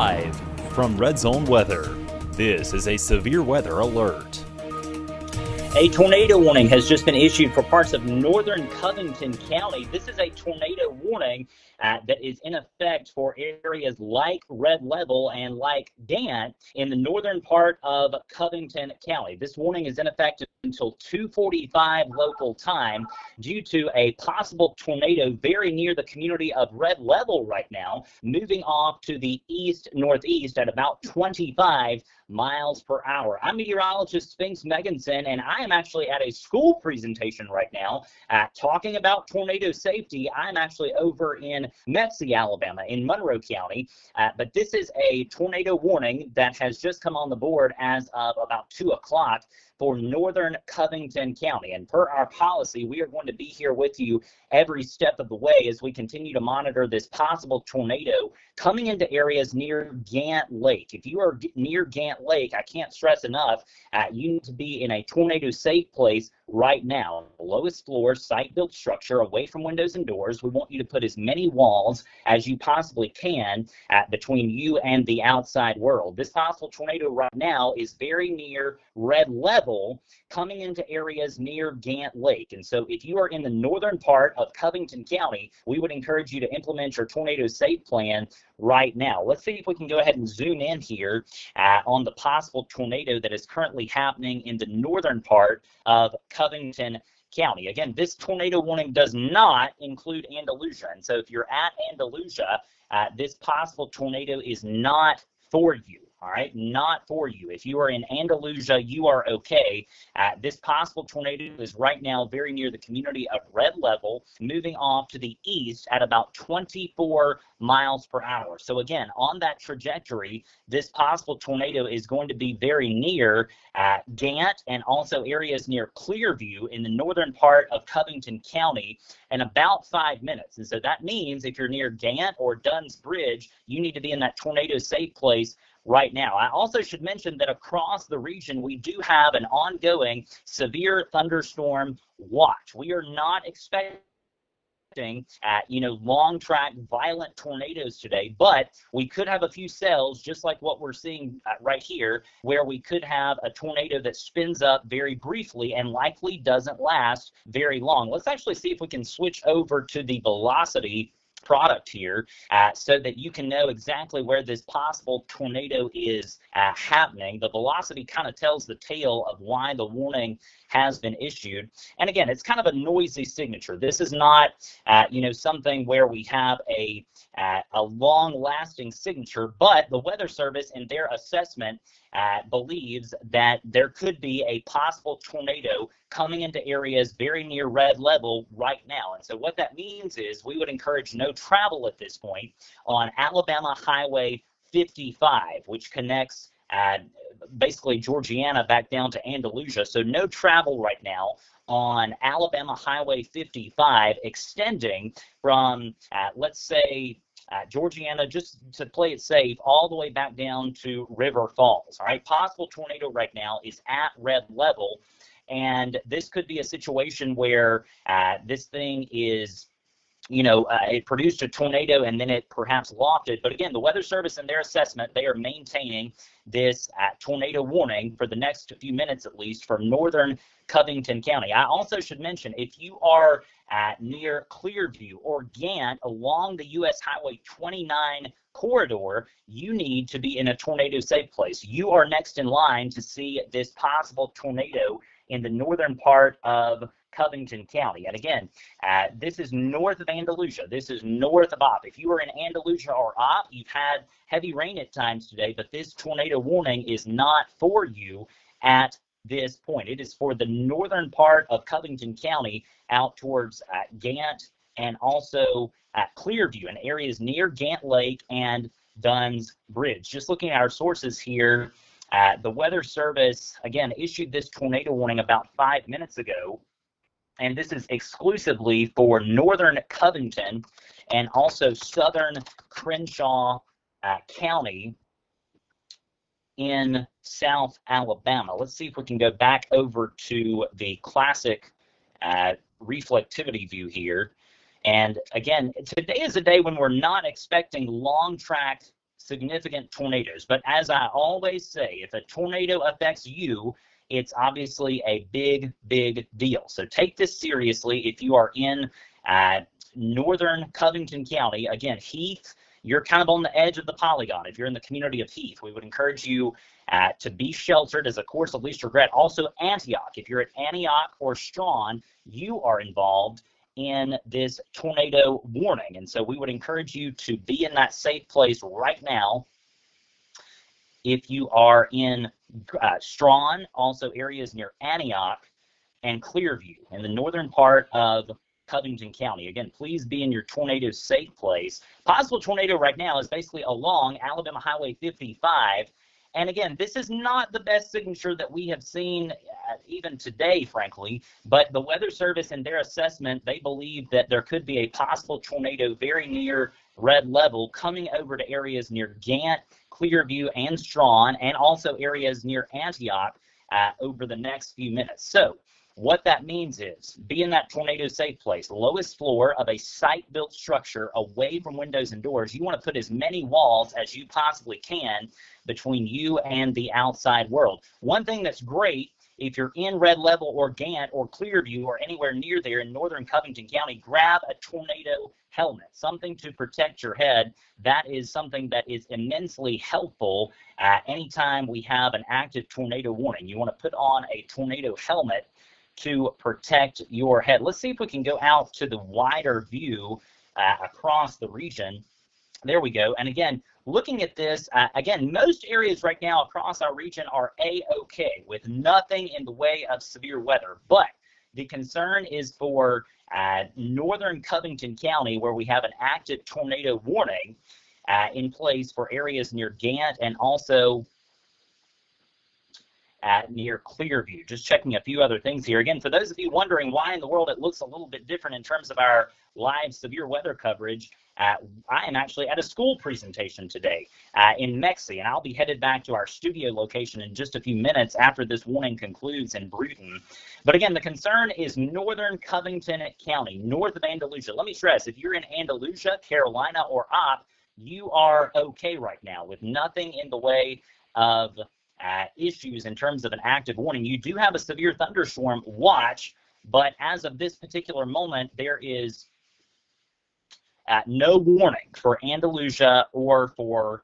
Live from Red Zone Weather, this is a severe weather alert. A tornado warning has just been issued for parts of northern Covington County. This is a tornado warning that is in effect for areas like Red Level and like Gant in the northern part of Covington County. This warning is in effect until 2:45 local time due to a possible tornado very near the community of Red Level right now, moving off to the east-northeast at about 25 miles per hour. I'm meteorologist Sphinx Meganson, and I am actually at a school presentation right now talking about tornado safety. I'm actually over in Metsy, Alabama, in Monroe County, but this is a tornado warning that has just come on the board as of about 2 o'clock for northern Covington County. And per our policy, we are going to be here with you every step of the way as we continue to monitor this possible tornado coming into areas near Gant Lake. If you are near Gant Lake, I can't stress enough, you need to be in a tornado safe place right now. Lowest floor, site-built structure, away from windows and doors. We want you to put as many walls as you possibly can between you and the outside world. This possible tornado right now is very near Red Level, coming into areas near Gant Lake. And so if you are in the northern part of Covington County, we would encourage you to implement your tornado safe plan right now. Let's see if we can go ahead and zoom in here on the possible tornado that is currently happening in the northern part of Covington County. Again, this tornado warning does not include Andalusia. And so if you're at Andalusia, this possible tornado is not for you. All right, not for you. If you are in Andalusia, you are okay. This possible tornado is right now very near the community of Red Level, moving off to the east at about 24 miles per hour. So again, on that trajectory, this possible tornado is going to be very near Gant and also areas near Clearview in the northern part of Covington County in about 5 minutes. And so that means if you're near Gant or Dunn's Bridge, you need to be in that tornado safe place right now. I also should mention that across the region, we do have an ongoing severe thunderstorm watch. We are not expecting long track violent tornadoes today, but we could have a few cells just like what we're seeing right here, where we could have a tornado that spins up very briefly and likely doesn't last very long. Let's actually see if we can switch over to the velocity product here so that you can know exactly where this possible tornado is happening. The velocity kind of tells the tale of why the warning has been issued. And again, it's kind of a noisy signature. This is not something where we have a long-lasting signature, but the Weather Service in their assessment believes that there could be a possible tornado coming into areas very near Red Level right now. And so what that means is we would encourage no travel at this point on Alabama Highway 55, which connects basically Georgiana back down to Andalusia. So no travel right now on Alabama Highway 55 extending from, let's say, Georgiana, just to play it safe, all the way back down to River Falls. All right, possible tornado right now is at Red Level, and this could be a situation where this thing is, it produced a tornado and then it perhaps lofted. But again, the Weather Service in their assessment, they are maintaining this tornado warning for the next few minutes at least for northern Covington County. I also should mention, if you are near Clearview or Gant along the U.S. Highway 29 corridor, you need to be in a tornado safe place. You are next in line to see this possible tornado in the northern part of Covington County. And again, this is north of Andalusia. This is north of Opp. If you are in Andalusia or Opp, you've had heavy rain at times today, but this tornado warning is not for you at this point. It is for the northern part of Covington County out towards Gant and also Clearview and areas near Gant Lake and Dunn's Bridge. Just looking at our sources here, the Weather Service, again, issued this tornado warning about 5 minutes ago, and this is exclusively for northern Covington and also southern Crenshaw County in South Alabama. Let's see if we can go back over to the classic reflectivity view here. And again, today is a day when we're not expecting long track significant tornadoes. But as I always say, if a tornado affects you, it's obviously a big, big deal. So take this seriously. If you are in northern Covington County, again, Heath, you're kind of on the edge of the polygon. If you're in the community of Heath, we would encourage you to be sheltered as a course of least regret. Also, Antioch. If you're at Antioch or Strawn, you are involved in this tornado warning. And so we would encourage you to be in that safe place right now. If you are in Strawn, also areas near Antioch and Clearview in the northern part of Covington County. Again, please be in your tornado safe place. Possible tornado right now is basically along Alabama Highway 55. And again, this is not the best signature that we have seen even today, frankly, but the Weather Service in their assessment, they believe that there could be a possible tornado very near red level coming over to areas near Gant, Clearview, and Strawn, and also areas near Antioch over the next few minutes. So what that means is be in that tornado safe place, lowest floor of a site-built structure away from windows and doors. You want to put as many walls as you possibly can between you and the outside world. One thing that's great, if you're in red level or Gant or Clearview or anywhere near there in northern Covington County, grab a tornado helmet, something to protect your head. That is something that is immensely helpful anytime we have an active tornado warning. You want to put on a tornado helmet to protect your head. Let's see if we can go out to the wider view across the region. There we go. And again, looking at this, again, most areas right now across our region are A-OK with nothing in the way of severe weather. But the concern is for northern Covington County, where we have an active tornado warning in place for areas near Gant and also near Clearview. Just checking a few other things here. Again, for those of you wondering why in the world it looks a little bit different in terms of our live severe weather coverage, I am actually at a school presentation today in Mexie, and I'll be headed back to our studio location in just a few minutes after this warning concludes in Bruton. But again, the concern is northern Covington County, north of Andalusia. Let me stress, if you're in Andalusia, Carolina, or Opp, you are okay right now with nothing in the way of issues in terms of an active warning. You do have a severe thunderstorm watch, but as of this particular moment, there is no warning for Andalusia or for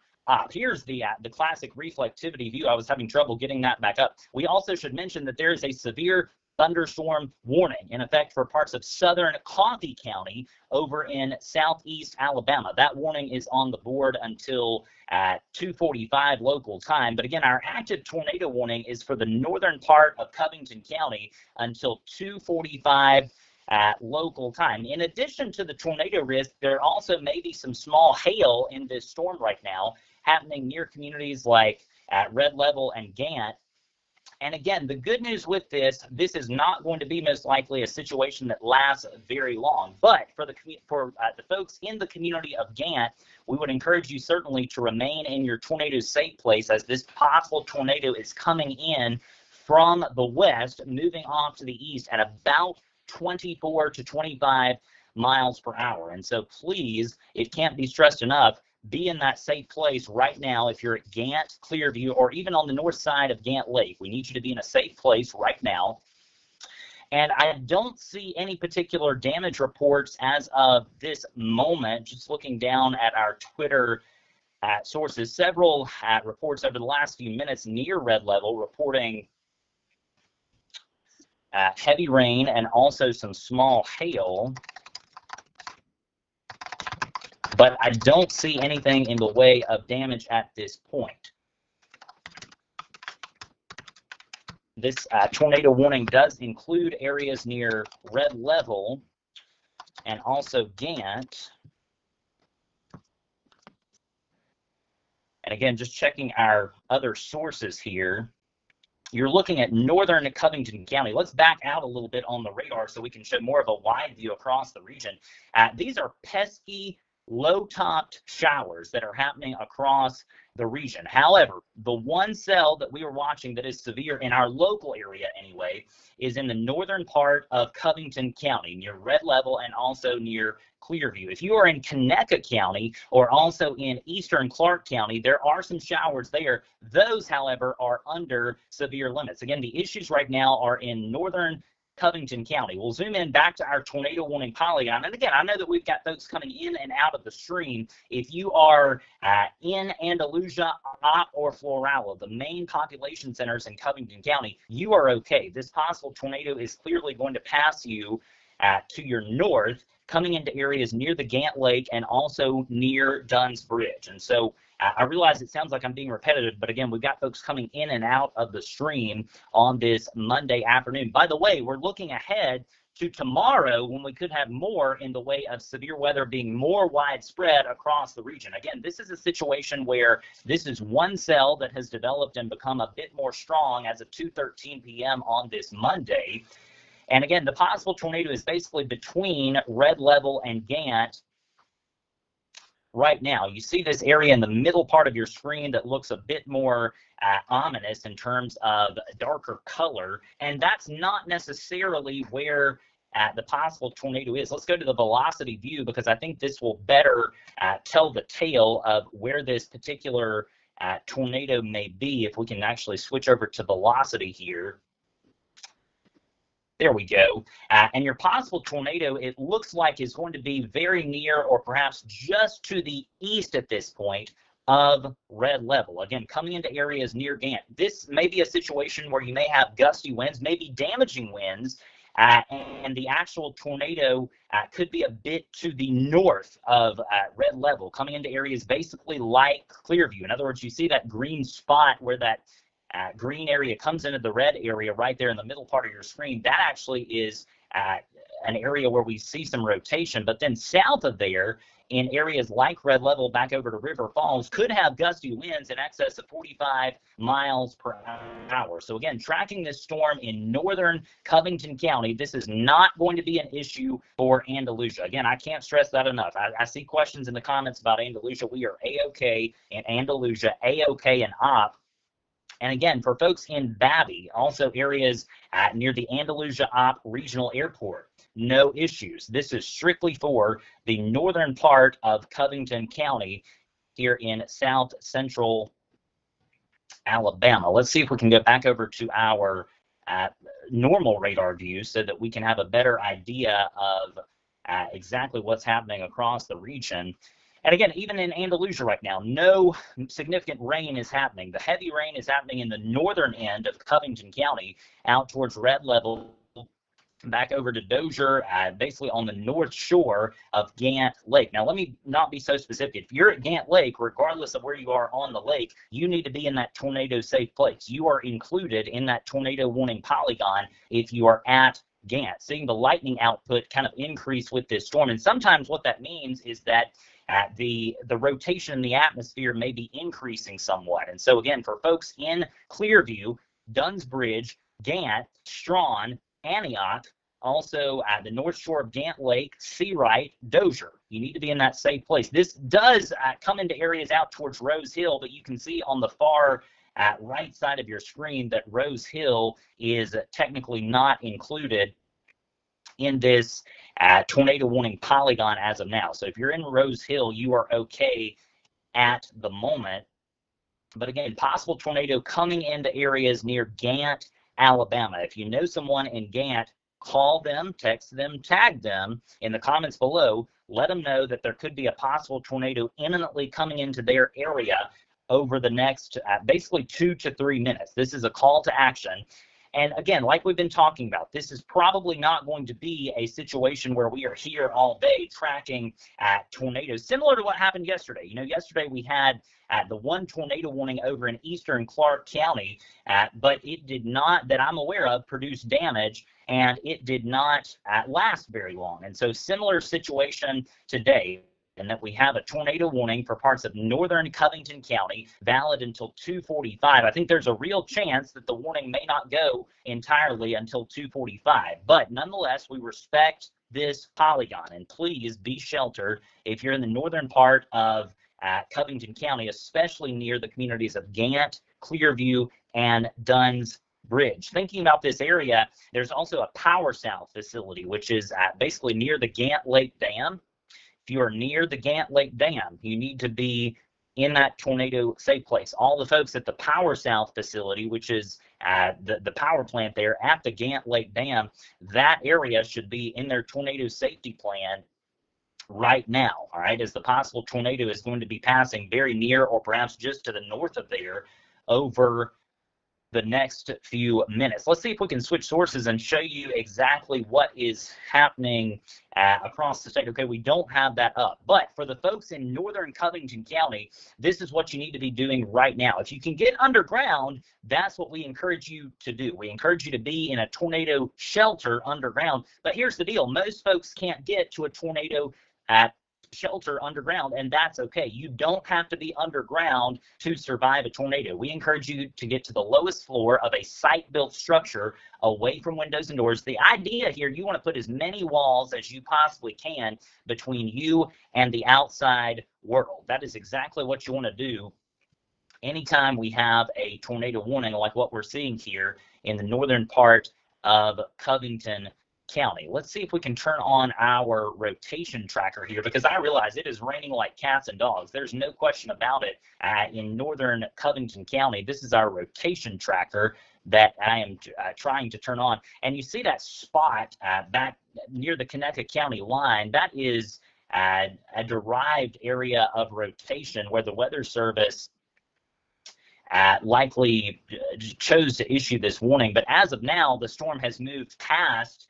here's the classic reflectivity view. I was having trouble getting that back up. We also should mention that there is a severe thunderstorm warning in effect for parts of southern Coffee County over in southeast Alabama. That warning is on the board until 2:45 local time. But again, our active tornado warning is for the northern part of Covington County until 2:45 local time. In addition to the tornado risk, there also may be some small hail in this storm right now happening near communities like Red Level and Gant. And again, the good news with this is not going to be most likely a situation that lasts very long. But for the folks in the community of Gant, we would encourage you certainly to remain in your tornado safe place, as this possible tornado is coming in from the west, moving off to the east at about 24 to 25 miles per hour. And so please, it can't be stressed enough, be in that safe place right now. If you're at Gant, Clearview, or even on the north side of Gant Lake, we need you to be in a safe place right now. And I don't see any particular damage reports as of this moment. Just looking down at our Twitter sources, several reports over the last few minutes near red level reporting heavy rain and also some small hail. But I don't see anything in the way of damage at this point. This tornado warning does include areas near red level and also Gant. And again, just checking our other sources here, you're looking at northern Covington County. Let's back out a little bit on the radar so we can show more of a wide view across the region. These are pesky low-topped showers that are happening across the region. However, the one cell that we are watching that is severe in our local area anyway is in the northern part of Covington County, near Red Level and also near Clearview. If you are in Conecuh County or also in eastern Clark County, there are some showers there. Those, however, are under severe limits. Again, the issues right now are in northern Covington County. We'll zoom in back to our tornado warning polygon. And again, I know that we've got folks coming in and out of the stream. If you are in Andalusia, Opp, or Florala, the main population centers in Covington County, you are okay. This possible tornado is clearly going to pass you to your north, coming into areas near the Gant Lake and also near Dunn's Bridge. And so I realize it sounds like I'm being repetitive, but again, we've got folks coming in and out of the stream on this Monday afternoon. By the way, we're looking ahead to tomorrow when we could have more in the way of severe weather being more widespread across the region. Again, this is a situation where this is one cell that has developed and become a bit more strong as of 2:13 p.m. on this Monday. And again, the possible tornado is basically between Red Level and Gant right now. You see this area in the middle part of your screen that looks a bit more ominous in terms of darker color, and that's not necessarily where the possible tornado is. Let's go to the velocity view because I think this will better tell the tale of where this particular tornado may be. If we can actually switch over to velocity here. There we go. And your possible tornado, it looks like, is going to be very near or perhaps just to the east at this point of Red Level. Again, coming into areas near Gant. This may be a situation where you may have gusty winds, maybe damaging winds, and the actual tornado could be a bit to the north of Red Level, coming into areas basically like Clearview. In other words, you see that green spot where that green area comes into the red area right there in the middle part of your screen. That actually is an area where we see some rotation. But then south of there, in areas like Red Level back over to River Falls, could have gusty winds in excess of 45 miles per hour. So again, tracking this storm in northern Covington County, this is not going to be an issue for Andalusia. Again, I can't stress that enough. I see questions in the comments about Andalusia. We are A-OK in Andalusia, A-OK in Opp. And again, for folks in Babby, also areas near the Andalusia Opp Regional Airport, no issues. This is strictly for the northern part of Covington County here in south central Alabama. Let's see if we can go back over to our normal radar view so that we can have a better idea of exactly what's happening across the region. And again, even in Andalusia right now, no significant rain is happening. The heavy rain is happening in the northern end of Covington County out towards Red Level, back over to Dozier, basically on the north shore of Gant Lake. Now, let me not be so specific. If you're at Gant Lake, regardless of where you are on the lake, you need to be in that tornado safe place. You are included in that tornado warning polygon if you are at Gant. Seeing the lightning output kind of increase with this storm. And sometimes what that means is that the rotation in the atmosphere may be increasing somewhat. And so again, for folks in Clearview, Dunn's Bridge, Gant, Strawn, Antioch, also the north shore of Gant Lake, Seawright, Dozier, you need to be in that safe place. This does come into areas out towards Rose Hill, but you can see on the far right side of your screen that Rose Hill is technically not included in this tornado warning polygon as of now. So if you're in Rose Hill, you are okay at the moment. But again, possible tornado coming into areas near Gant, Alabama. If you know someone in Gant, call them, text them, tag them in the comments below. Let them know that there could be a possible tornado imminently coming into their area over the next basically 2 to 3 minutes. This is a call to action. And again, like we've been talking about, this is probably not going to be a situation where we are here all day tracking tornadoes, similar to what happened yesterday. You know, yesterday we had the one tornado warning over in eastern Clark County, but it did not, that I'm aware of, produce damage, and it did not last very long. And so similar situation today, and that we have a tornado warning for parts of northern Covington County, valid until 2:45. I think there's a real chance that the warning may not go entirely until 2:45. But nonetheless, we respect this polygon. And please be sheltered if you're in the northern part of Covington County, especially near the communities of Gant, Clearview, and Dunn's Bridge. Thinking about this area, there's also a Power South facility, which is basically near the Gant Lake Dam. If you are near the Gant Lake Dam, you need to be in that tornado safe place. All the folks at the Power South facility, which is the power plant there at the Gant Lake Dam, that area should be in their tornado safety plan right now, all right, as the possible tornado is going to be passing very near or perhaps just to the north of there over the next few minutes. Let's see if we can switch sources and show you exactly what is happening across the state. Okay, we don't have that up, but for the folks in northern Covington County, this is what you need to be doing right now. If you can get underground, that's what we encourage you to do. We encourage you to be in a tornado shelter underground, but here's the deal. Most folks can't get to a tornado shelter underground, and that's okay. You don't have to be underground to survive a tornado. We encourage you to get to the lowest floor of a site-built structure away from windows and doors. The idea here, you want to put as many walls as you possibly can between you and the outside world. That is exactly what you want to do anytime we have a tornado warning like what we're seeing here in the northern part of Covington County. Let's see if we can turn on our rotation tracker here, because I realize it is raining like cats and dogs. There's no question about it. In northern Covington County, this is our rotation tracker that I am trying to turn on. And you see that spot back near the Connecticut County line. That is a derived area of rotation where the Weather Service likely chose to issue this warning. But as of now, the storm has moved past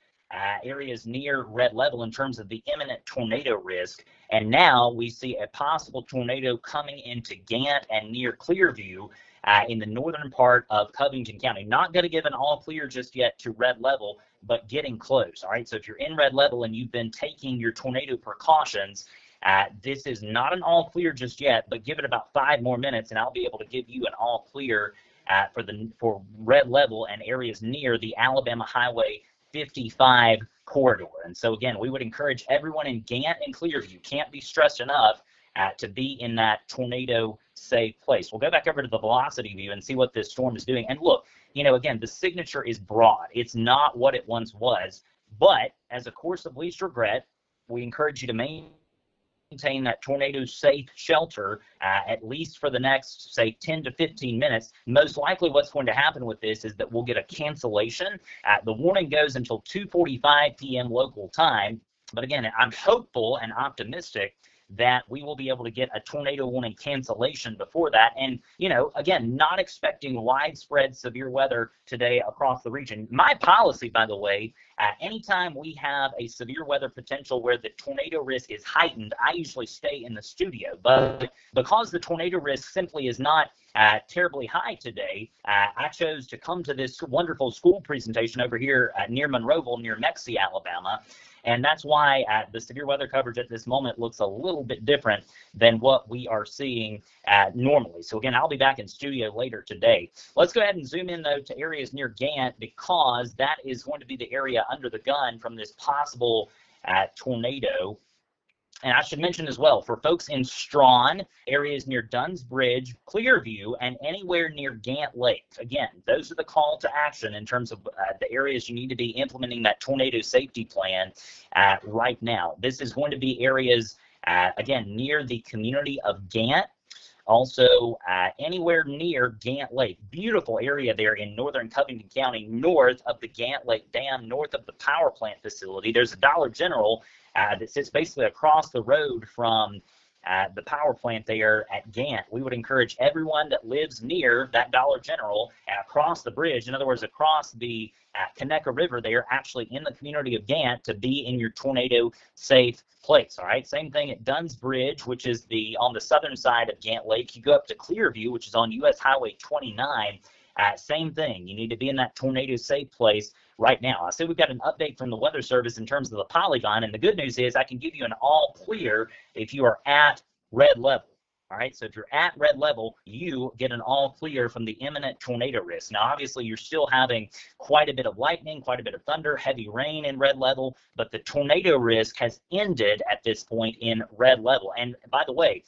areas near red level in terms of the imminent tornado risk. And now we see a possible tornado coming into Gant and near Clearview in the northern part of Covington County. Not going to give an all clear just yet to red level, but getting close. All right, so if you're in red level and you've been taking your tornado precautions, this is not an all clear just yet, but give it about 5 more minutes and I'll be able to give you an all clear for red level and areas near the Alabama Highway 55 corridor. And so again, we would encourage everyone in Gant and Clearview, can't be stressed enough to be in that tornado safe place. We'll go back over to the velocity view and see what this storm is doing. And look, you know, again, the signature is broad. It's not what it once was, but as a course of least regret, we encourage you to maintain that tornado safe shelter at least for the next, say, 10 to 15 minutes. Most likely what's going to happen with this is that we'll get a cancellation. The warning goes until 2:45 p.m. local time. But again, I'm hopeful and optimistic that we will be able to get a tornado warning cancellation before that. And, you know, again, not expecting widespread severe weather today across the region. My policy, by the way, anytime we have a severe weather potential where the tornado risk is heightened, I usually stay in the studio. But because the tornado risk simply is not terribly high today, I chose to come to this wonderful school presentation over here near Monroeville, near Mexie, Alabama. And that's why the severe weather coverage at this moment looks a little bit different than what we are seeing normally. So again, I'll be back in studio later today. Let's go ahead and zoom in, though, to areas near Gant, because that is going to be the area under the gun from this possible tornado. And I should mention as well, for folks in Strawn, areas near Dunn's Bridge, Clearview, and anywhere near Gant Lake. Again, those are the call to action in terms of the areas you need to be implementing that tornado safety plan right now. This is going to be areas, again, near the community of Gant. Also, anywhere near Gant Lake. Beautiful area there in northern Covington County, north of the Gant Lake Dam, north of the power plant facility. There's a Dollar General that sits basically across the road from the power plant there at Gant. We would encourage everyone that lives near that Dollar General across the bridge, in other words, across the Connecticut River there, actually in the community of Gant, to be in your tornado safe place. All right, same thing at Dunn's Bridge, which is on the southern side of Gant Lake. You go up to Clearview, which is on US Highway 29. Same thing. You need to be in that tornado safe place right now. I see we've got an update from the Weather Service in terms of the polygon, and the good news is I can give you an all clear if you are at red level. All right, so if you're at red level, you get an all clear from the imminent tornado risk. Now, obviously, you're still having quite a bit of lightning, quite a bit of thunder, heavy rain in red level, but the tornado risk has ended at this point in red level. And by the way,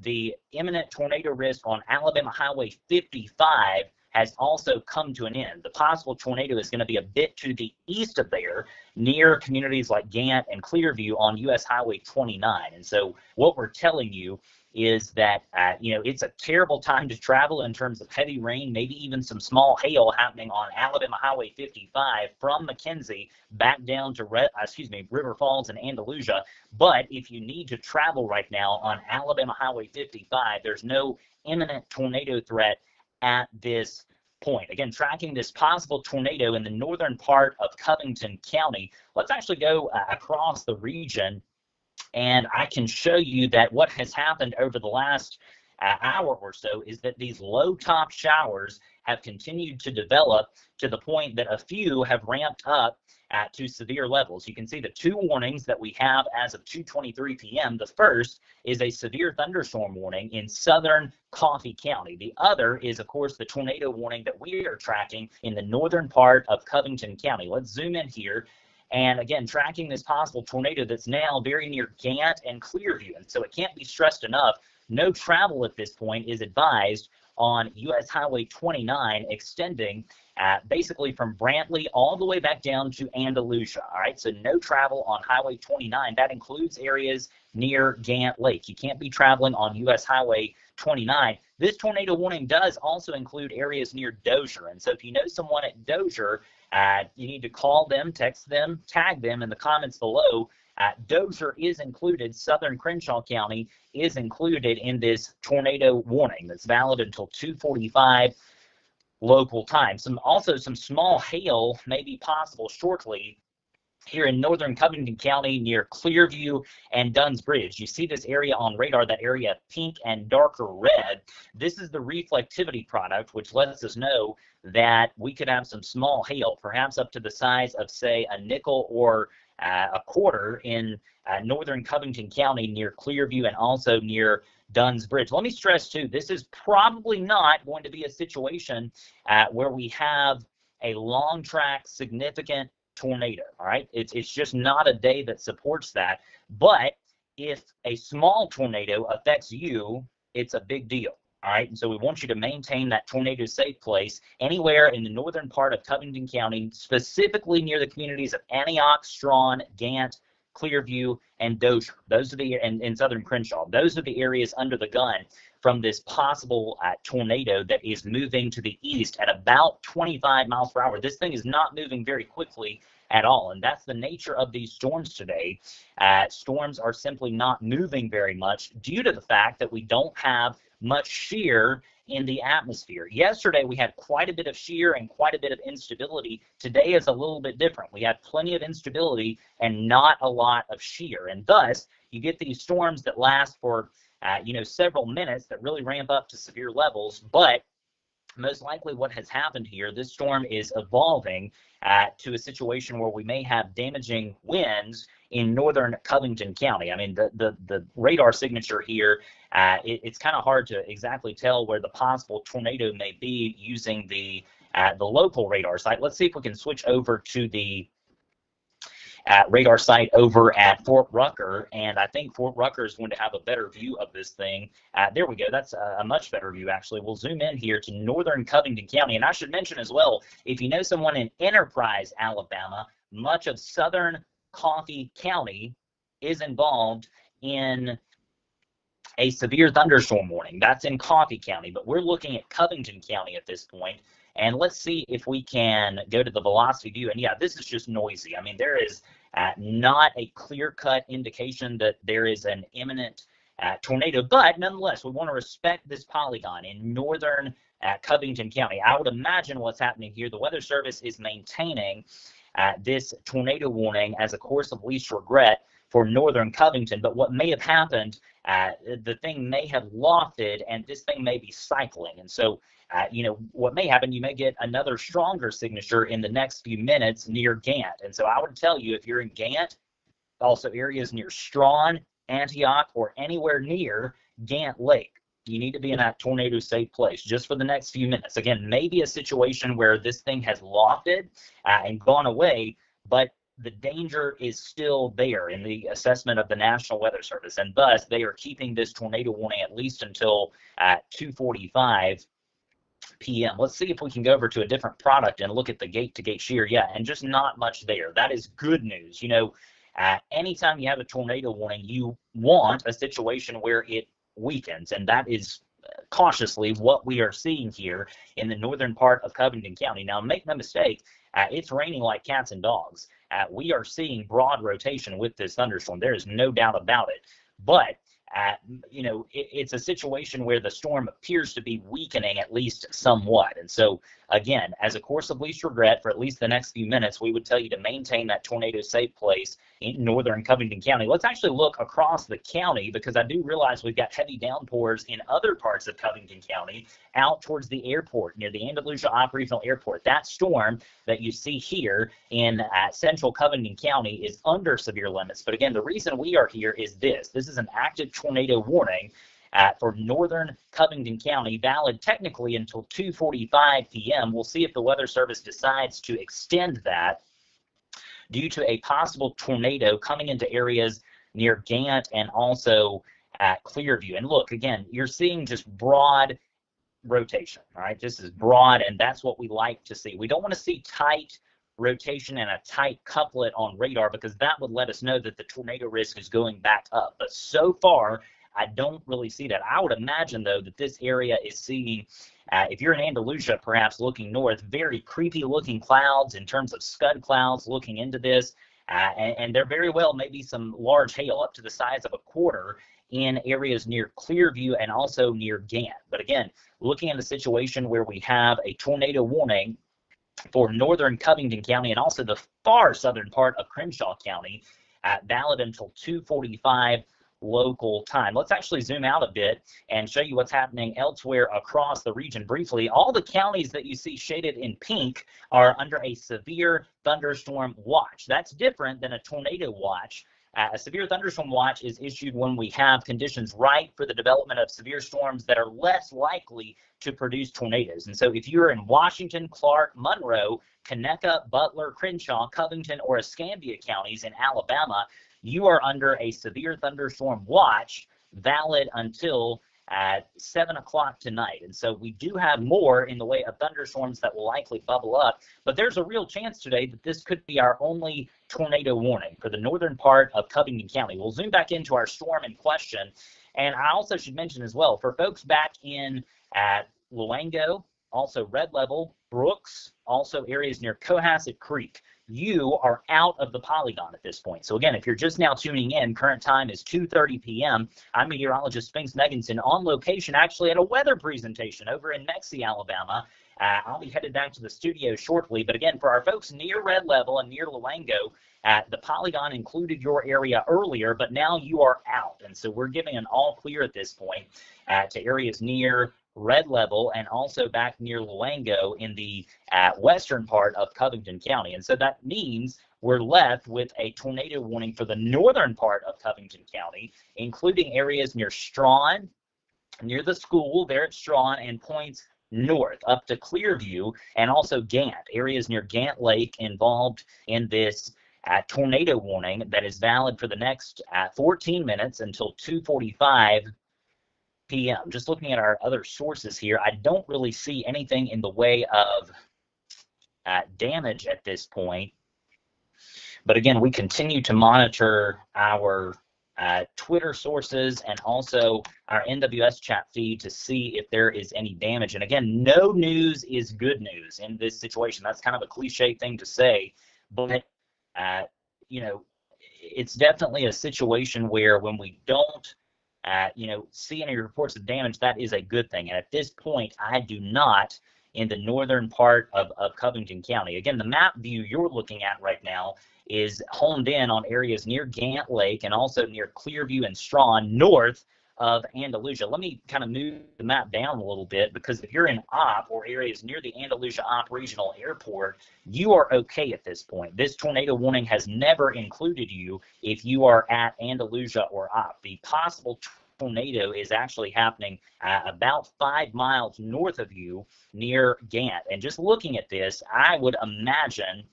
the imminent tornado risk on Alabama Highway 55 has also come to an end. The possible tornado is going to be a bit to the east of there, near communities like Gant and Clearview on US Highway 29. And so what we're telling you is that, it's a terrible time to travel in terms of heavy rain, maybe even some small hail happening on Alabama Highway 55 from McKenzie back down to River Falls and Andalusia. But if you need to travel right now on Alabama Highway 55, there's no imminent tornado threat at this point. Again, tracking this possible tornado in the northern part of Covington County. Let's actually go across the region, and I can show you that what has happened over the last hour or so is that these low top showers have continued to develop to the point that a few have ramped up to severe levels. You can see the two warnings that we have as of 2:23 p.m. The first is a severe thunderstorm warning in southern Coffee County. The other is, of course, the tornado warning that we are tracking in the northern part of Covington County. Let's zoom in here. And again, tracking this possible tornado that's now very near Gant and Clearview. And so it can't be stressed enough. No travel at this point is advised on US Highway 29, extending basically from Brantley all the way back down to Andalusia. All right, so no travel on Highway 29. That includes areas near Gant Lake. You can't be traveling on US Highway 29. This tornado warning does also include areas near Dozier. And so if you know someone at Dozier, you need to call them, text them, tag them in the comments below. Dozier is included. Southern Crenshaw County is included in this tornado warning that's valid until 2:45 local time. Also some small hail may be possible shortly here in northern Covington County near Clearview and Dunn's Bridge. You see this area on radar, that area pink and darker red. This is the reflectivity product, which lets us know that we could have some small hail, perhaps up to the size of, say, a nickel or a quarter in northern Covington County near Clearview and also near Dunn's Bridge. Let me stress, too, this is probably not going to be a situation where we have a long track significant tornado. All right, it's just not a day that supports that. But if a small tornado affects you, it's a big deal. All right, and so we want you to maintain that tornado safe place anywhere in the northern part of Covington County, specifically near the communities of Antioch, Strawn, Gant, Clearview, and Dozier. Those are in southern Crenshaw. Those are the areas under the gun from this possible tornado that is moving to the east at about 25 miles per hour. This thing is not moving very quickly at all, and that's the nature of these storms today. Storms are simply not moving very much due to the fact that we don't have much shear in the atmosphere. Yesterday, we had quite a bit of shear and quite a bit of instability. Today is a little bit different. We have plenty of instability and not a lot of shear, and thus you get these storms that last for several minutes that really ramp up to severe levels. But most likely what has happened here, this storm is evolving to a situation where we may have damaging winds in northern Covington County. I mean, the radar signature here, it's kind of hard to exactly tell where the possible tornado may be using the local radar site. Let's see if we can switch over to the radar site over at Fort Rucker, and I think Fort Rucker is going to have a better view of this thing. There we go. That's a much better view, actually. We'll zoom in here to northern Covington County, and I should mention as well, if you know someone in Enterprise, Alabama, much of southern Coffee County is involved in a severe thunderstorm warning. That's in Coffee County, but we're looking at Covington County at this point. And let's see if we can go to the velocity view. And yeah, this is just noisy. I mean, there is not a clear-cut indication that there is an imminent tornado, but nonetheless, we want to respect this polygon in northern Covington County. I would imagine what's happening here, the Weather Service is maintaining this tornado warning as a course of least regret for northern Covington, but what may have happened, the thing may have lofted and this thing may be cycling. And so, what may happen, you may get another stronger signature in the next few minutes near Gant. And so I would tell you, if you're in Gant, also areas near Strawn, Antioch, or anywhere near Gant Lake. You need to be in that tornado safe place just for the next few minutes. Again, maybe a situation where this thing has lofted and gone away, but the danger is still there in the assessment of the National Weather Service, and thus they are keeping this tornado warning at least until 2:45 p.m. Let's see if we can go over to a different product and look at the gate-to-gate shear. Yeah, and just not much there. That is good news. You know, anytime you have a tornado warning, you want a situation where it weekends, and that is cautiously what we are seeing here in the northern part of Covington County. Now, make no mistake, it's raining like cats and dogs. We are seeing broad rotation with this thunderstorm. There is no doubt about it. But you know, it's a situation where the storm appears to be weakening at least somewhat. And so, again, as a course of least regret, for at least the next few minutes, we would tell you to maintain that tornado safe place in northern Covington County. Let's actually look across the county, because I do realize we've got heavy downpours in other parts of Covington County out towards the airport, near the Andalusia Operational Airport. That storm that you see here in central Covington County is under severe limits. But again, the reason we are here is this. This is an active tornado warning for northern Covington County, valid technically until 2:45 p.m. We'll see if the Weather Service decides to extend that due to a possible tornado coming into areas near Gant and also at Clearview. And look, again, you're seeing just broad rotation, all right? This is broad, and that's what we like to see. We don't want to see tight rotation and a tight couplet on radar, because that would let us know that the tornado risk is going back up. But so far, I don't really see that. I would imagine, though, that this area is seeing, if you're in Andalusia, perhaps looking north, very creepy-looking clouds in terms of scud clouds looking into this, and there very well may be some large hail up to the size of a quarter in areas near Clearview and also near Gant. But again, looking at a situation where we have a tornado warning for northern Covington County and also the far southern part of Crenshaw County, valid until 2:45 local time. Let's actually zoom out a bit and show you what's happening elsewhere across the region briefly. All the counties that you see shaded in pink are under a severe thunderstorm watch. That's different than a tornado watch. A severe thunderstorm watch is issued when we have conditions ripe for the development of severe storms that are less likely to produce tornadoes. And so if you're in Washington, Clark, Monroe, Conecuh, Butler, Crenshaw, Covington, or Escambia counties in Alabama, you are under a severe thunderstorm watch valid until 7 o'clock tonight. And so we do have more in the way of thunderstorms that will likely bubble up, but there's a real chance today that this could be our only tornado warning for the northern part of Covington County. We'll zoom back into our storm in question. And I also should mention as well, for folks back in Luango, also Red Level, Brooks, also areas near Cohasset Creek, you are out of the polygon at this point. So again, if you're just now tuning in, current time is 2:30 p.m. I'm meteorologist Spinks Megginson on location, actually at a weather presentation over in Mexie, Alabama. I'll be headed back to the studio shortly. But again, for our folks near Red Level and near Luango, the polygon included your area earlier, but now you are out. And so we're giving an all clear at this point to areas near Red Level and also back near Luango in the western part of Covington County. And so that means we're left with a tornado warning for the northern part of Covington County, including areas near Strawn, near the school there at Strawn, and points north up to Clearview, and also Gant, areas near Gant Lake involved in this tornado warning that is valid for the next 14 minutes until 2:45 p.m. Just looking at our other sources here, I don't really see anything in the way of damage at this point. But again, we continue to monitor our Twitter sources and also our NWS chat feed to see if there is any damage. And again, no news is good news in this situation. That's kind of a cliche thing to say, but you know, it's definitely a situation where when we don't see any reports of damage, that is a good thing. And at this point, I do not in the northern part of Covington County. Again, the map view you're looking at right now is honed in on areas near Gant Lake and also near Clearview and Strawn, north of Andalusia. Let me kind of move the map down a little bit, because if you're in Opp or areas near the Andalusia Opp Regional Airport, you are okay at this point. This tornado warning has never included you if you are at Andalusia or Opp. The possible tornado is actually happening about 5 miles north of you near Gant. And just looking at this, I would imagine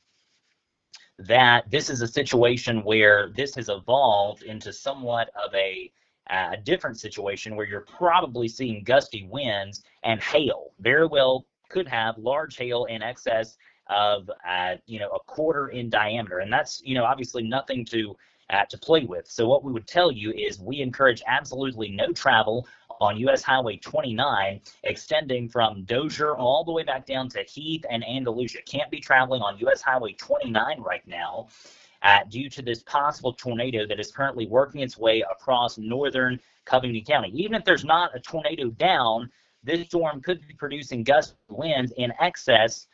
that this is a situation where this has evolved into somewhat of a different situation where you're probably seeing gusty winds and hail. Very well could have large hail in excess of a quarter in diameter, and that's obviously nothing to play with. So what we would tell you is we encourage absolutely no travel on US Highway 29, extending from Dozier all the way back down to Heath and Andalusia. Can't be traveling on US Highway 29 right now due to this possible tornado that is currently working its way across northern Covington County. Even if there's not a tornado down, this storm could be producing gust winds in excess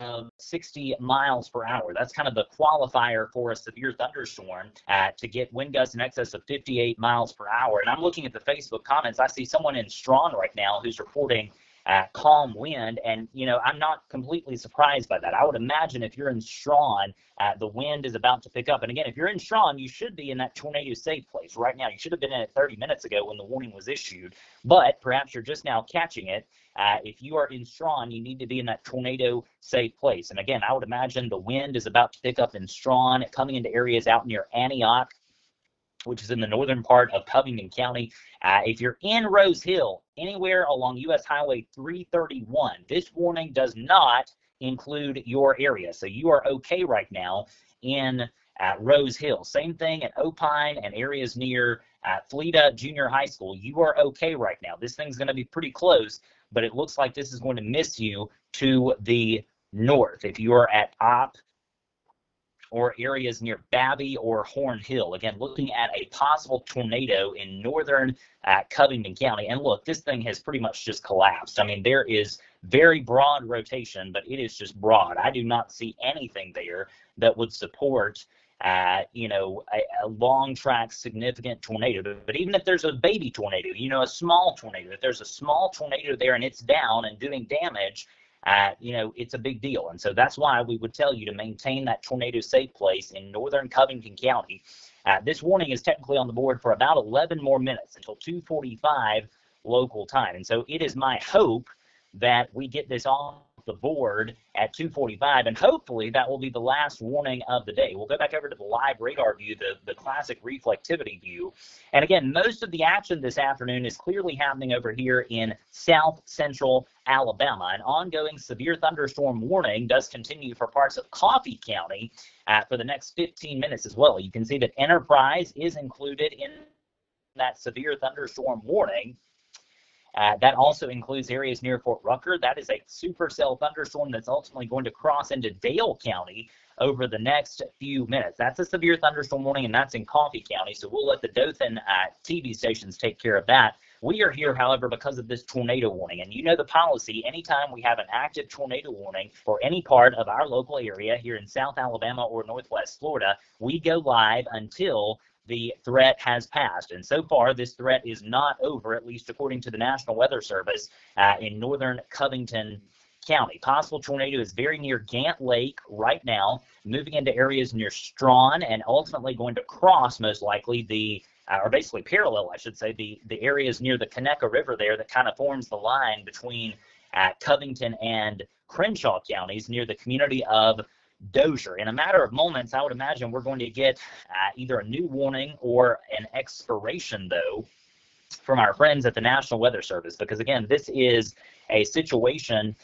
of 60 miles per hour. That's kind of the qualifier for a severe thunderstorm to get wind gusts in excess of 58 miles per hour. And I'm looking at the Facebook comments. I see someone in Strawn right now who's reporting calm wind, and I'm not completely surprised by that. I would imagine if you're in Strawn, the wind is about to pick up. And again, if you're in Strawn, you should be in that tornado safe place right now. You should have been in it 30 minutes ago when the warning was issued, but perhaps you're just now catching it. If you are in Strawn, you need to be in that tornado safe place. And again, I would imagine the wind is about to pick up in Strawn, coming into areas out near Antioch, which is in the northern part of Covington County. If you're in Rose Hill, anywhere along US Highway 331, this warning does not include your area. So you are okay right now in Rose Hill. Same thing at Opine and areas near Fleta Junior High School. You are okay right now. This thing's going to be pretty close, but it looks like this is going to miss you to the north. If you are at Opp or areas near Babby or Horn Hill. Again, looking at a possible tornado in northern Covington County. And look, this thing has pretty much just collapsed. I mean, there is very broad rotation, but it is just broad. I do not see anything there that would support a long track significant tornado. But even if there's a baby tornado, a small tornado, if there's a small tornado there and it's down and doing damage, it's a big deal. And so that's why we would tell you to maintain that tornado safe place in northern Covington County. This warning is technically on the board for about 11 more minutes until 2:45 local time. And so it is my hope that we get this off the board at 2:45, and hopefully that will be the last warning of the day. We'll go back over to the live radar view, the classic reflectivity view. And again, most of the action this afternoon is clearly happening over here in south central Alabama. An ongoing severe thunderstorm warning does continue for parts of Coffee County for the next 15 minutes as well. You can see that Enterprise is included in that severe thunderstorm warning. That also includes areas near Fort Rucker. That is a supercell thunderstorm that's ultimately going to cross into Dale County over the next few minutes. That's a severe thunderstorm warning, and that's in Coffee County, so we'll let the Dothan TV stations take care of that. We are here, however, because of this tornado warning, and you know the policy. Anytime we have an active tornado warning for any part of our local area here in South Alabama or Northwest Florida, we go live until the threat has passed. And so far, this threat is not over, at least according to the National Weather Service, in northern Covington County. Possible tornado is very near Gant Lake right now, moving into areas near Strawn, and ultimately going to cross, most likely, or basically parallel, I should say, the areas near the Conecuh River there that kind of forms the line between Covington and Crenshaw counties near the community of Dozier. In a matter of moments, I would imagine we're going to get either a new warning or an expiration, though, from our friends at the National Weather Service, because, again, this is a situation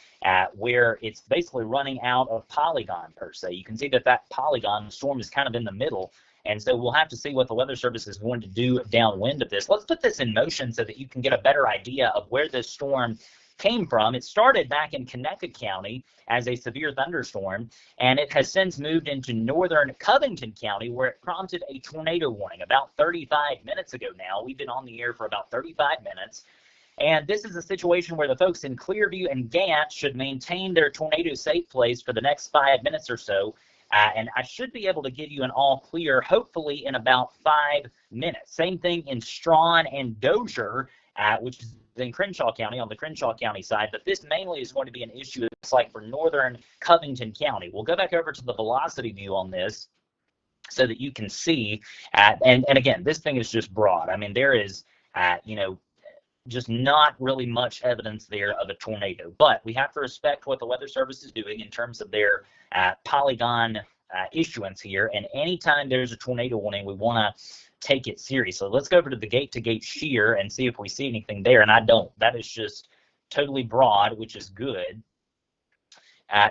where it's basically running out of polygon, per se. You can see that polygon storm is kind of in the middle, and so we'll have to see what the Weather Service is going to do downwind of this. Let's put this in motion so that you can get a better idea of where this storm came from. It started back in Conecuh County as a severe thunderstorm, and it has since moved into northern Covington County, where it prompted a tornado warning about 35 minutes ago now. We've been on the air for about 35 minutes, and this is a situation where the folks in Clearview and Gant should maintain their tornado safe place for the next 5 minutes or so, and I should be able to give you an all clear, hopefully in about 5 minutes. Same thing in Strawn and Dozier, which is in Crenshaw County, on the Crenshaw County side, but this mainly is going to be an issue, it's like, for northern Covington County. We'll go back over to the velocity view on this so that you can see, and again, this thing is just broad. I mean, there is just not really much evidence there of a tornado. But we have to respect what the Weather Service is doing in terms of their polygon issuance here. And anytime there's a tornado warning, we want to take it seriously. Let's go over to the gate-to-gate shear and see if we see anything there. And I don't. That is just totally broad, which is good.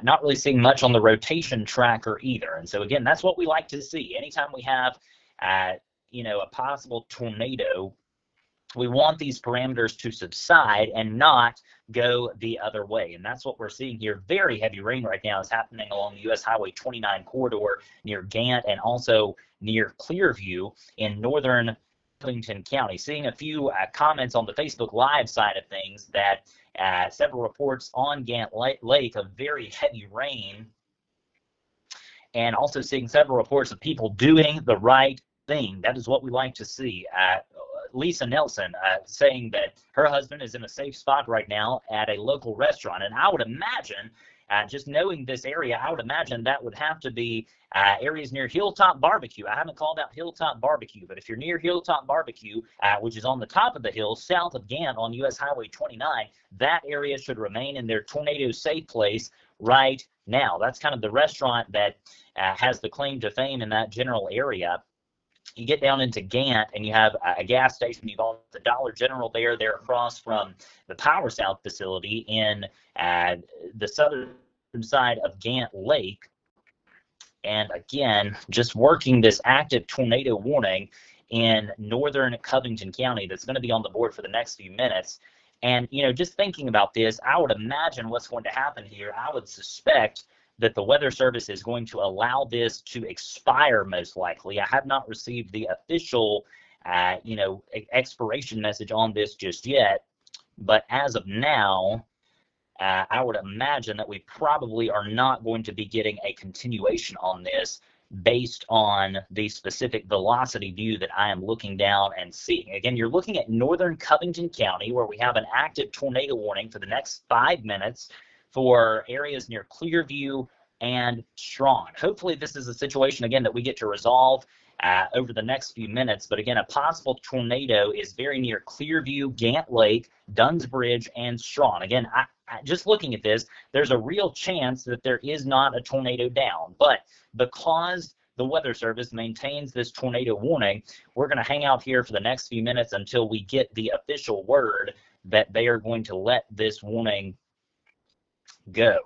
Not really seeing much on the rotation tracker either. And so, again, that's what we like to see. Anytime we have, a possible tornado, we want these parameters to subside and not go the other way. And that's what we're seeing here. Very heavy rain right now is happening along the U.S. Highway 29 corridor near Gant and also near Clearview in northern Covington County. Seeing a few comments on the Facebook Live side of things that several reports on Gant Lake of very heavy rain, and also seeing several reports of people doing the right thing. That is what we like to see. Lisa Nelson saying that her husband is in a safe spot right now at a local restaurant. And I would imagine, just knowing this area, I would imagine that would have to be areas near Hilltop Barbecue. I haven't called out Hilltop Barbecue, but if you're near Hilltop Barbecue, which is on the top of the hill south of Gant on US Highway 29, that area should remain in their tornado safe place right now. That's kind of the restaurant that has the claim to fame in that general area. You get down into Gant and you have a gas station. You've got the Dollar General there across from the Power South facility in the southern side of Gant Lake. And again, just working this active tornado warning in northern Covington County that's going to be on the board for the next few minutes. And, just thinking about this, I would imagine what's going to happen here. I would suspect that the Weather Service is going to allow this to expire most likely. I have not received the official, expiration message on this just yet. But as of now, I would imagine that we probably are not going to be getting a continuation on this based on the specific velocity view that I am looking down and seeing. Again, you're looking at northern Covington County where we have an active tornado warning for the next 5 minutes for areas near Clearview and Strawn. Hopefully this is a situation, again, that we get to resolve over the next few minutes. But again, a possible tornado is very near Clearview, Gant Lake, Dunn's Bridge, and Strawn. Again, I just looking at this, there's a real chance that there is not a tornado down. But because the Weather Service maintains this tornado warning, we're going to hang out here for the next few minutes until we get the official word that they are going to let this warning go.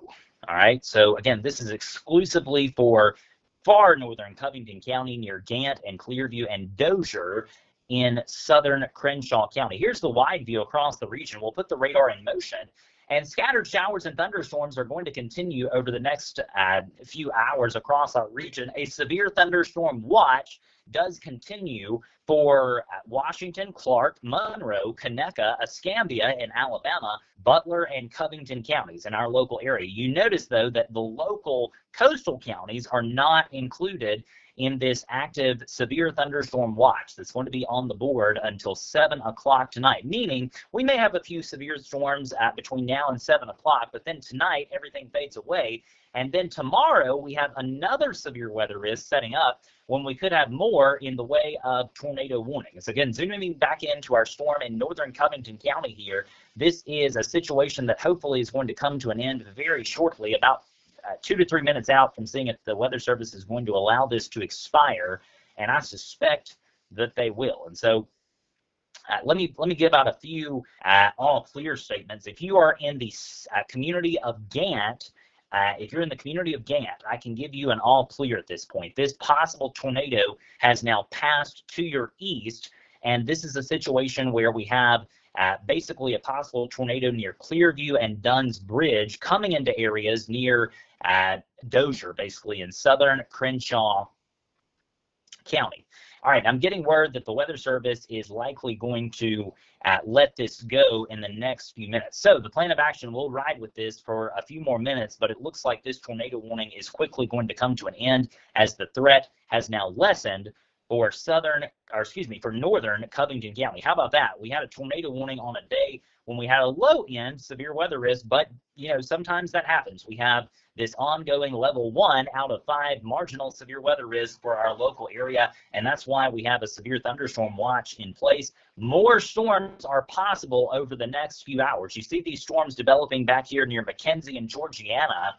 All right, so again, this is exclusively for far northern Covington County near Gant and Clearview and Dozier in southern Crenshaw County. Here's the wide view across the region. We'll put the radar in motion. And scattered showers and thunderstorms are going to continue over the next few hours across our region. A severe thunderstorm watch does continue for Washington, Clark, Monroe, Conecuh, Escambia in Alabama, Butler, and Covington counties in our local area. You notice, though, that the local coastal counties are not included in this active severe thunderstorm watch that's going to be on the board until 7 o'clock tonight, meaning we may have a few severe storms between now and 7 o'clock, but then tonight everything fades away. And then tomorrow we have another severe weather risk setting up when we could have more in the way of tornado warnings. Again, zooming back into our storm in northern Covington County here, this is a situation that hopefully is going to come to an end very shortly, about 2 to 3 minutes out from seeing if the Weather Service is going to allow this to expire, and I suspect that they will. And so let me give out a few all clear statements. If you are in the community of Gant, I can give you an all clear at this point. This possible tornado has now passed to your east, and this is a situation where we have basically a possible tornado near Clearview and Dunn's Bridge coming into areas near Dozier, basically in southern Crenshaw County. All right, I'm getting word that the Weather Service is likely going to let this go in the next few minutes. So the plan of action will ride with this for a few more minutes, but it looks like this tornado warning is quickly going to come to an end as the threat has now lessened for for northern Covington County. How about that? We had a tornado warning on a day when we had a low end severe weather risk, but sometimes that happens. We have this ongoing level 1 out of 5 marginal severe weather risk for our local area, and that's why we have a severe thunderstorm watch in place. More storms are possible over the next few hours. You see these storms developing back here near McKenzie and Georgiana.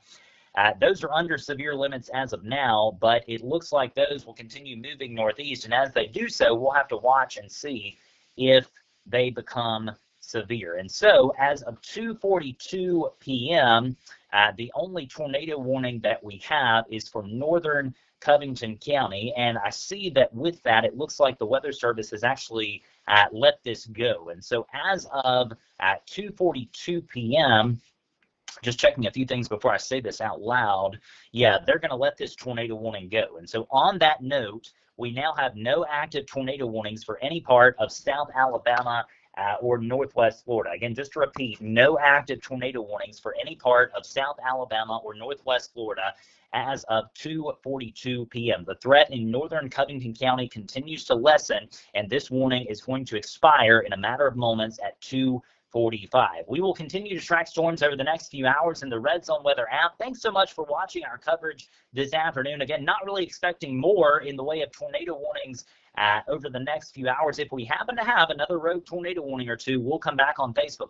Those are under severe limits as of now, but it looks like those will continue moving northeast, and as they do so, we'll have to watch and see if they become severe. And so as of 2:42 p.m., the only tornado warning that we have is for northern Covington County, and I see that with that, it looks like the Weather Service has actually let this go. And so as of 2:42 p.m., just checking a few things before I say this out loud. Yeah, they're going to let this tornado warning go. And so on that note, we now have no active tornado warnings for any part of South Alabama or Northwest Florida. Again, just to repeat, no active tornado warnings for any part of South Alabama or Northwest Florida as of 2:42 p.m. The threat in northern Covington County continues to lessen, and this warning is going to expire in a matter of moments at 2:45. We will continue to track storms over the next few hours in the Red Zone Weather app. Thanks so much for watching our coverage this afternoon. Again, not really expecting more in the way of tornado warnings over the next few hours. If we happen to have another rogue tornado warning or two, we'll come back on Facebook.